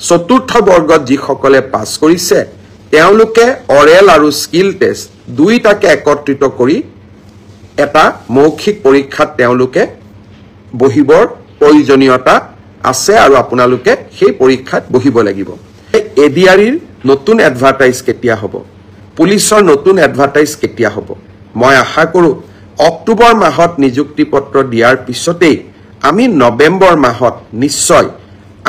চতুৰ্থ বৰ্গত যিসকলে পাছ কৰিছে তেওঁলোকে অৰেল আৰু স্কিল টেষ্ট দুইটাকে একত্ৰিত কৰি এটা মৌখিক পৰীক্ষাত তেওঁলোকে বহিবৰ প্ৰয়োজনীয়তা আছে আৰু আপোনালোকে সেই পৰীক্ষাত বহিব লাগিব। এডিআৰিৰ নতুন এডভাৰটাইজ কেতিয়া হ'ব, পুলিচৰ নতুন এডভাৰটাইজ কেতিয়া হ'ব? মই আশা কৰোঁ অক্টোবৰ মাহত নিযুক্তি পত্ৰ দিয়াৰ পিছতেই আমি নৱেম্বৰ মাহত নিশ্চয়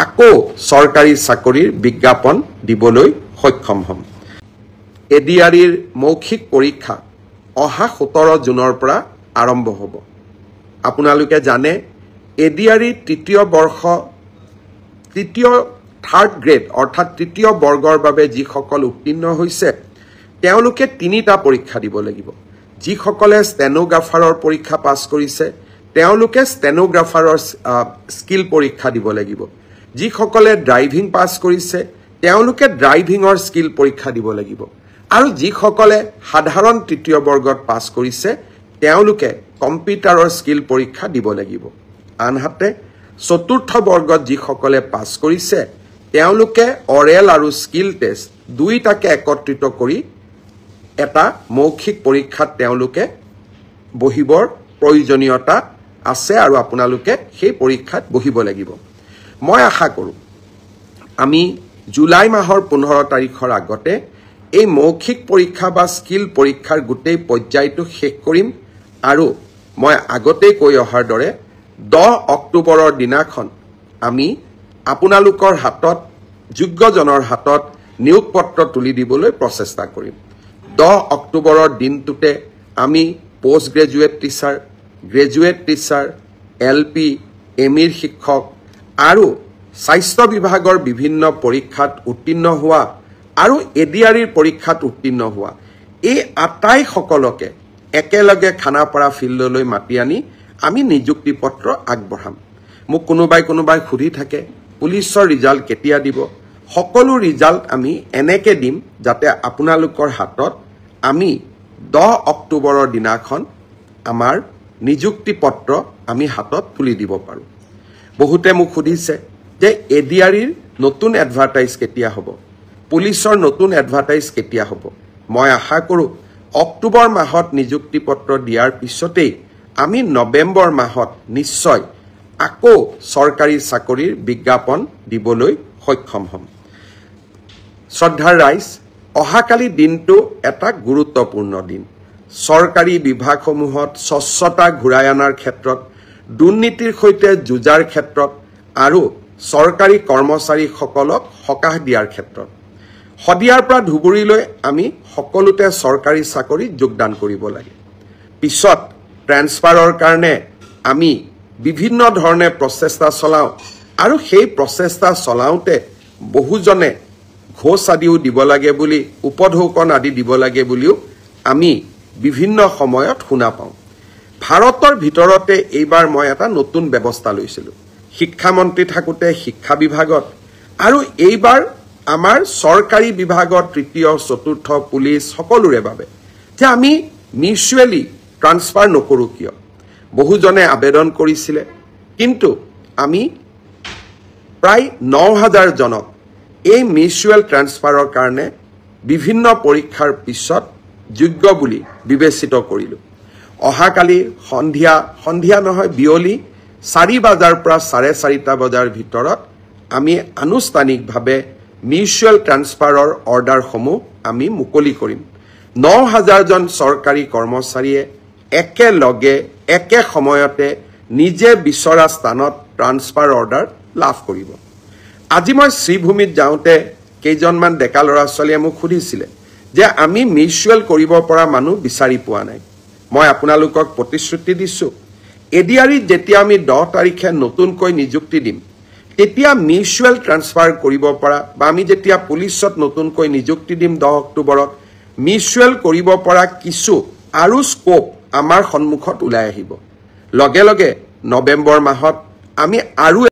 আকৌ চৰকাৰী চাকৰিৰ বিজ্ঞাপন দিবলৈ সক্ষম হ'ম। এডিআৰিৰ মৌখিক পৰীক্ষা অহা 17 জুনৰ পৰা আৰম্ভ হ'ব। আপোনালোকে জানে এডিআৰিৰ থাৰ্ড গ্ৰেড অৰ্থাৎ তৃতীয় বৰ্গৰ বাবে যিসকল উত্তীৰ্ণ হৈছে তেওঁলোকে 3টা পৰীক্ষা দিব লাগিব। যিসকলে ষ্টেনোগ্ৰাফাৰৰ পৰীক্ষা পাছ কৰিছে তেওঁলোকে ষ্টেনোগ্ৰাফাৰৰ স্কিল পৰীক্ষা দিব লাগিব। যিসকলে ড্ৰাইভিং পাছ কৰিছে তেওঁলোকে ড্ৰাইভিঙৰ স্কিল পৰীক্ষা দিব লাগিব। আৰু যিসকলে সাধাৰণ তৃতীয় বৰ্গত পাছ কৰিছে তেওঁলোকে কম্পিউটাৰৰ স্কিল পৰীক্ষা দিব লাগিব। আনহাতে চতুৰ্থ বৰ্গত যিসকলে পাছ কৰিছে তেওঁলোকে অৰেল আৰু স্কিল টেষ্ট দুইটাকে একত্ৰিত কৰি এটা মৌখিক পৰীক্ষাত তেওঁলোকে বহিবৰ প্ৰয়োজনীয়তা আছে আৰু আপোনালোকে সেই পৰীক্ষাত বহিব লাগিব। মই আশা কৰোঁ আমি জুলাই মাহৰ 15 তাৰিখৰ আগতে এই মৌখিক পৰীক্ষা বা স্কিল পৰীক্ষাৰ গোটেই পৰ্যায়টো শেষ কৰিম আৰু মই আগতেই কৈ অহাৰ দৰে 10 অক্টোবৰৰ দিনাখন আমি আপোনালোকৰ হাতত যোগ্যজনৰ হাতত নিয়োগ পত্ৰ তুলি দিবলৈ প্ৰচেষ্টা কৰিম। 10 অক্টোবৰৰ দিনটোতে আমি post graduate teacher, graduate teacher, LP, এমিৰ শিক্ষক আৰু স্বাস্থ্য বিভাগৰ বিভিন্ন পৰীক্ষাত উত্তীৰ্ণ হোৱা আৰু এডিআৰিৰ পৰীক্ষাত উত্তীৰ্ণ হোৱা এই আটাইসকলকে একেলগে খানাপাৰা ফিল্ডলৈ মাতি আনি আমি নিযুক্তি পত্ৰ আগবঢ়াম। মোক কোনোবাই সুধি থাকে পুলিচৰ ৰিজাল্ট কেতিয়া দিব? সকলো ৰিজাল্ট আমি এনেকৈ দিম যাতে আপোনালোকৰ হাতত আমি 10 অক্টোবৰৰ দিনাখন আমাৰ নিযুক্তি পত্ৰ আমি হাতত তুলি দিব পাৰোঁ। বহুতে মোক সুধিছে যে এডিআৰিৰ নতুন এডভাৰটাইজ কেতিয়া হ'ব, পুলিচৰ নতুন এডভাৰটাইজ কেতিয়া হ'ব? মই আশা কৰোঁ অক্টোবৰ মাহত নিযুক্তি পত্ৰ দিয়াৰ পিছতেই আমি নৱেম্বৰ মাহত নিশ্চয় আকৌ চৰকাৰী চাকৰিৰ বিজ্ঞাপন দিবলৈ সক্ষম হ'ম। শ্ৰদ্ধাৰ ৰাইজ, অহাকালি দিনটো এটা গুৰুত্বপূৰ্ণ দিন। চৰকাৰী বিভাগসমূহত স্বচ্ছতা ঘূৰাই অনাৰ ক্ষেত্ৰত, দুৰ্নীতিৰ সৈতে যুঁজাৰ ক্ষেত্ৰত আৰু চৰকাৰী কৰ্মচাৰীসকলক সকাহ দিয়াৰ ক্ষেত্ৰত শদিয়াৰ পৰা ধুবুৰীলৈ আমি সকলোতে চৰকাৰী চাকৰিত যোগদান কৰিব লাগে। পিছত ট্ৰেন্সফাৰৰ কাৰণে আমি বিভিন্ন ধৰণে প্ৰচেষ্টা চলাওঁ আৰু সেই প্ৰচেষ্টা চলাওঁতে বহুজনে ঘোষ আদিও দিব লাগে বুলি, উপঢৌকন আদি দিব লাগে বুলিও আমি বিভিন্ন সময়ত শুনা পাওঁ। ভাৰতৰ ভিতৰতে এইবাৰ মই এটা নতুন ব্যৱস্থা লৈছিলোঁ শিক্ষামন্ত্ৰী থাকোঁতে শিক্ষা বিভাগত, আৰু এইবাৰ আমাৰ চৰকাৰী বিভাগত তৃতীয় চতুৰ্থ পুলিচ সকলোৰে বাবে যে আমি মিউচুৱেলি ট্ৰান্সফাৰ নকৰোঁ কিয়? বহুজনে আবেদন কৰিছিলে কিন্তু আমি প্ৰায় 9000 জনক এই মিউচুৱেল ট্ৰান্সফাৰৰ কাৰণে বিভিন্ন পৰীক্ষাৰ পিছত যোগ্য বুলি বিবেচিত কৰিলোঁ। অহাকালি সন্ধিয়া নহয় বিয়লি 4 বজাৰ পৰা 4:30 বজাৰ ভিতৰত আমি আনুষ্ঠানিকভাৱে মিউচুৱেল ট্ৰান্সফাৰৰ অৰ্ডাৰসমূহ আমি মুকলি কৰিম। 9000 জন চৰকাৰী কৰ্মচাৰীয়ে একেলগে একে সময়তে নিজে বিচৰা স্থানত ট্ৰান্সফাৰ অৰ্ডাৰ লাভ কৰিব। আজি মই শ্ৰীভূমিত যাওঁতে কেইজনমান ডেকা ল'ৰা ছোৱালীয়ে মোক সুধিছিলে যে আমি মিউচুৱেল কৰিব পৰা মানুহ বিচাৰি পোৱা নাই। মই আপোনালোকক প্ৰতিশ্ৰুতি দিছোঁ এডিআৰিত যেতিয়া আমি 10 তাৰিখে নতুনকৈ নিযুক্তি দিম তেতিয়া মিউচুৱেল ট্ৰান্সফাৰ কৰিব পৰা বা আমি যেতিয়া পুলিচত নতুনকৈ নিযুক্তি দিম 10 অক্টোবৰত মিউচুৱেল কৰিব পৰা কিছু আৰু স্কোপ আমাৰ সন্মুখত ওলাই আহিব। লগে লগে নৱেম্বৰ মাহত আমি আৰু